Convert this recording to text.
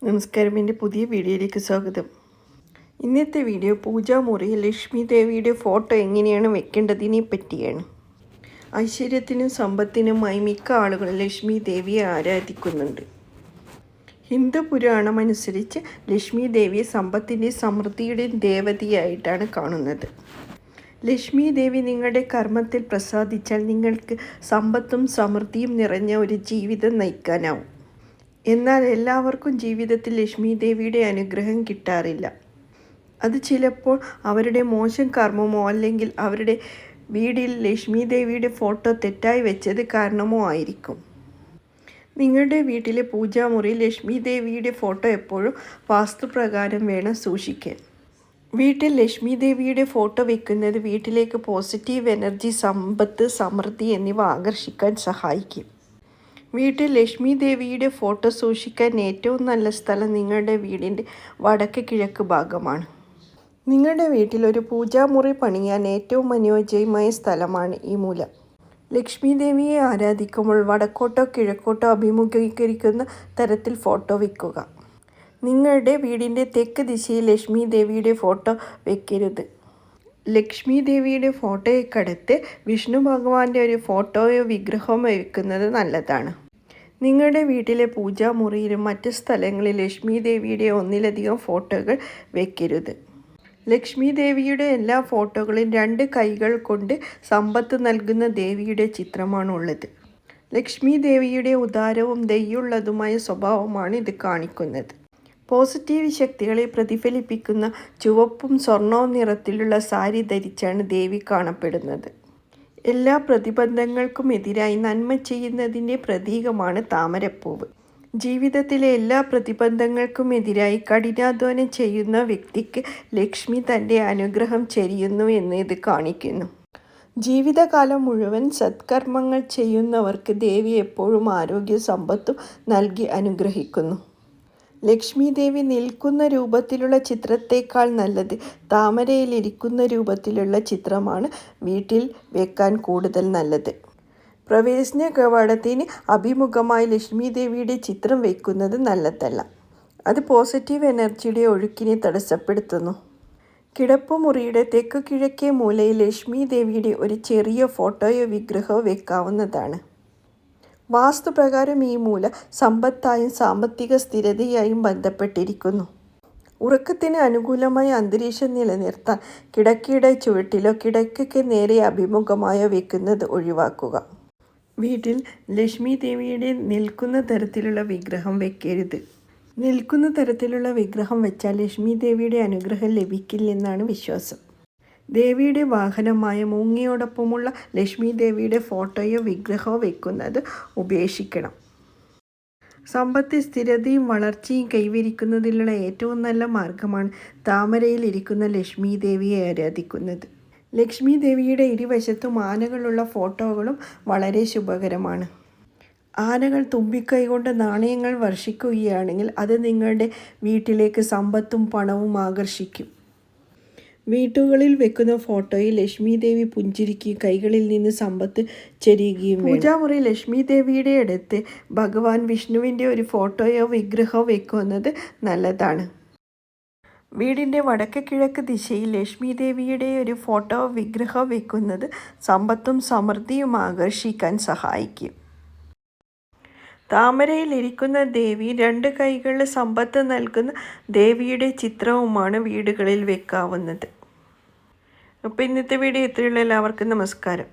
നമസ്കാരം, എൻ്റെ പുതിയ വീഡിയോയിലേക്ക് സ്വാഗതം. ഇന്നത്തെ വീഡിയോ പൂജാമുറിയിൽ ലക്ഷ്മി ദേവിയുടെ ഫോട്ടോ എങ്ങനെയാണ് വെക്കേണ്ടതിനെ പറ്റിയാണ്. ഐശ്വര്യത്തിനും സമ്പത്തിനുമായി മിക്ക ആളുകളും ലക്ഷ്മി ദേവിയെ ആരാധിക്കുന്നുണ്ട്. ഹിന്ദു പുരാണം അനുസരിച്ച് ലക്ഷ്മി ദേവിയെ സമ്പത്തിൻ്റെയും സമൃദ്ധിയുടെയും ദേവതയായിട്ടാണ് കാണുന്നത്. ലക്ഷ്മി ദേവി നിങ്ങളുടെ കർമ്മത്തിൽ പ്രസാദിച്ചാൽ നിങ്ങൾക്ക് സമ്പത്തും സമൃദ്ധിയും നിറഞ്ഞ ഒരു ജീവിതം നയിക്കാനാവും. എന്നാൽ എല്ലാവർക്കും ജീവിതത്തിൽ ലക്ഷ്മി ദേവിയുടെ അനുഗ്രഹം കിട്ടാറില്ല. അത് ചിലപ്പോൾ അവരുടെ മോശം കർമ്മമോ അല്ലെങ്കിൽ അവരുടെ വീടിൽ ലക്ഷ്മി ദേവിയുടെ ഫോട്ടോ തെറ്റായി വെച്ചത് കാരണമോ ആയിരിക്കും. നിങ്ങളുടെ വീട്ടിലെ പൂജാമുറിയിൽ ലക്ഷ്മി ദേവിയുടെ ഫോട്ടോ എപ്പോഴും വാസ്തുപ്രകാരം വേണം സൂക്ഷിക്കാൻ. വീട്ടിൽ ലക്ഷ്മി ദേവിയുടെ ഫോട്ടോ വെക്കുന്നത് വീട്ടിലേക്ക് പോസിറ്റീവ് എനർജി, സമ്പത്ത്, സമൃദ്ധി എന്നിവ ആകർഷിക്കാൻ സഹായിക്കും. വീട്ടിൽ ലക്ഷ്മി ദേവിയുടെ ഫോട്ടോ സൂക്ഷിക്കാൻ ഏറ്റവും നല്ല സ്ഥലം നിങ്ങളുടെ വീടിൻ്റെ വടക്ക് കിഴക്ക് ഭാഗമാണ്. നിങ്ങളുടെ വീട്ടിൽ ഒരു പൂജാമുറി പണിയാൻ ഏറ്റവും അനുയോജ്യമായ സ്ഥലമാണ് ഈ മൂല. ലക്ഷ്മി ദേവിയെ ആരാധിക്കുമ്പോൾ വടക്കോട്ടോ കിഴക്കോട്ടോ അഭിമുഖീകരിക്കുന്ന തരത്തിൽ ഫോട്ടോ വയ്ക്കുക. നിങ്ങളുടെ വീടിൻ്റെ തെക്ക് ദിശയിൽ ലക്ഷ്മി ദേവിയുടെ ഫോട്ടോ വയ്ക്കരുത്. ലക്ഷ്മി ദേവിയുടെ ഫോട്ടോയ്ക്കടുത്ത് വിഷ്ണു ഭഗവാന്റെ ഒരു ഫോട്ടോയോ വിഗ്രഹമോ വയ്ക്കുന്നത് നല്ലതാണ്. നിങ്ങളുടെ വീട്ടിലെ പൂജാമുറിയിലും മറ്റ് സ്ഥലങ്ങളിൽ ലക്ഷ്മി ദേവിയുടെ ഒന്നിലധികം ഫോട്ടോകൾ വയ്ക്കരുത്. ലക്ഷ്മി ദേവിയുടെ എല്ലാ ഫോട്ടോകളും 2 കൈകൾ കൊണ്ട് സമ്പത്ത് നൽകുന്ന ദേവിയുടെ ചിത്രമാണുള്ളത്. ലക്ഷ്മി ദേവിയുടെ ഉദാരവും ദയുള്ളതുമായ സ്വഭാവമാണ് ഇത് കാണിക്കുന്നത്. പോസിറ്റീവ് ശക്തികളെ പ്രതിഫലിപ്പിക്കുന്ന ചുവപ്പും സ്വർണവും നിറത്തിലുള്ള സാരി ധരിച്ചാണ് ദേവി കാണപ്പെടുന്നത്. എല്ലാ പ്രതിബന്ധങ്ങൾക്കും എതിരായി നന്മ ചെയ്യുന്നതിൻ്റെ പ്രതീകമാണ് താമരപ്പൂവ്. ജീവിതത്തിലെ എല്ലാ പ്രതിബന്ധങ്ങൾക്കും എതിരായി കഠിനാധ്വാനം ചെയ്യുന്ന വ്യക്തിക്ക് ലക്ഷ്മി തൻ്റെ അനുഗ്രഹം ചൊരിയുന്നു എന്ന് ഇത് കാണിക്കുന്നു. ജീവിതകാലം മുഴുവൻ സത്കർമ്മങ്ങൾ ചെയ്യുന്നവർക്ക് ദേവി എപ്പോഴും ആരോഗ്യവും സമ്പത്തും നൽകി അനുഗ്രഹിക്കുന്നു. ലക്ഷ്മി ദേവി നിൽക്കുന്ന രൂപത്തിലുള്ള ചിത്രത്തേക്കാൾ നല്ലത് താമരയിലിരിക്കുന്ന രൂപത്തിലുള്ള ചിത്രമാണ് വീട്ടിൽ വെക്കാൻ കൂടുതൽ നല്ലത്. പ്രവേശന കവാടത്തിന് അഭിമുഖമായി ലക്ഷ്മി ദേവിയുടെ ചിത്രം വയ്ക്കുന്നത് നല്ലതല്ല. അത് പോസിറ്റീവ് എനർജിയുടെ ഒഴുക്കിനെ തടസ്സപ്പെടുത്തുന്നു. കിടപ്പുമുറിയുടെ തെക്ക് കിഴക്കേ മൂലയിൽ ലക്ഷ്മി ദേവിയുടെ ഒരു ചെറിയ ഫോട്ടോയോ വിഗ്രഹമോ വെക്കാവുന്നതാണ്. വാസ്തുപ്രകാരം ഈ മൂല സമ്പത്തായും സാമ്പത്തിക സ്ഥിരതയായും ബന്ധപ്പെട്ടിരിക്കുന്നു. ഉറക്കത്തിന് അനുകൂലമായ അന്തരീക്ഷം നിലനിർത്താൻ കിടക്കയുടെ ചുവട്ടിലോ കിടക്കയ്ക്ക് നേരെ അഭിമുഖമായോ വെക്കുന്നത് ഒഴിവാക്കുക. വീട്ടിൽ ലക്ഷ്മി ദേവിയുടെ നിൽക്കുന്ന തരത്തിലുള്ള വിഗ്രഹം വെക്കരുത്. നിൽക്കുന്ന തരത്തിലുള്ള വിഗ്രഹം വെച്ചാൽ ലക്ഷ്മി ദേവിയുടെ അനുഗ്രഹം ലഭിക്കില്ലെന്നാണ് വിശ്വാസം. ദേവിയുടെ വാഹനമായ മൂങ്ങയോടൊപ്പമുള്ള ലക്ഷ്മി ദേവിയുടെ ഫോട്ടോയോ വിഗ്രഹമോ വയ്ക്കുന്നത് ഉപേക്ഷിക്കണം. സമ്പത്ത്, സ്ഥിരതയും വളർച്ചയും കൈവരിക്കുന്നതിനുള്ള ഏറ്റവും നല്ല മാർഗമാണ് താമരയിലിരിക്കുന്ന ലക്ഷ്മി ദേവിയെ ആരാധിക്കുന്നത്. ലക്ഷ്മി ദേവിയുടെ ഇരുവശത്തും ആനകളുള്ള ഫോട്ടോകളും വളരെ ശുഭകരമാണ്. ആനകൾ തുമ്പിക്കൈ കൊണ്ട് നാണയങ്ങൾ വർഷിക്കുകയാണെങ്കിൽ അത് നിങ്ങളുടെ വീട്ടിലേക്ക് സമ്പത്തും പണവും ആകർഷിക്കും. വീട്ടുകളിൽ വെക്കുന്ന ഫോട്ടോയിൽ ലക്ഷ്മി ദേവി പുഞ്ചിരിക്കുകയും കൈകളിൽ നിന്ന് സമ്പത്ത് ചൊരിയുകയും വേണം. പൂജാമുറി ലക്ഷ്മി ദേവിയുടെ അടുത്ത് ഭഗവാൻ വിഷ്ണുവിൻ്റെ ഒരു ഫോട്ടോയോ വിഗ്രഹമോ വെക്കുന്നത് നല്ലതാണ്. വീടിൻ്റെ വടക്ക് കിഴക്ക് ദിശയിൽ ലക്ഷ്മി ദേവിയുടെ ഒരു ഫോട്ടോ വിഗ്രഹം വെക്കുന്നത് സമ്പത്തും സമൃദ്ധിയും ആകർഷിക്കാൻ സഹായിക്കും. താമരയിൽ ഇരിക്കുന്ന ദേവി 2 കൈകളിൽ സമ്പത്ത് നൽകുന്ന ദേവിയുടെ ചിത്രവുമാണ് വീടുകളിൽ വെക്കാവുന്നത്. അപ്പോൾ ഇന്നത്തെ വീഡിയോ ഇത്രയുള്ള എല്ലാവർക്കും നമസ്കാരം.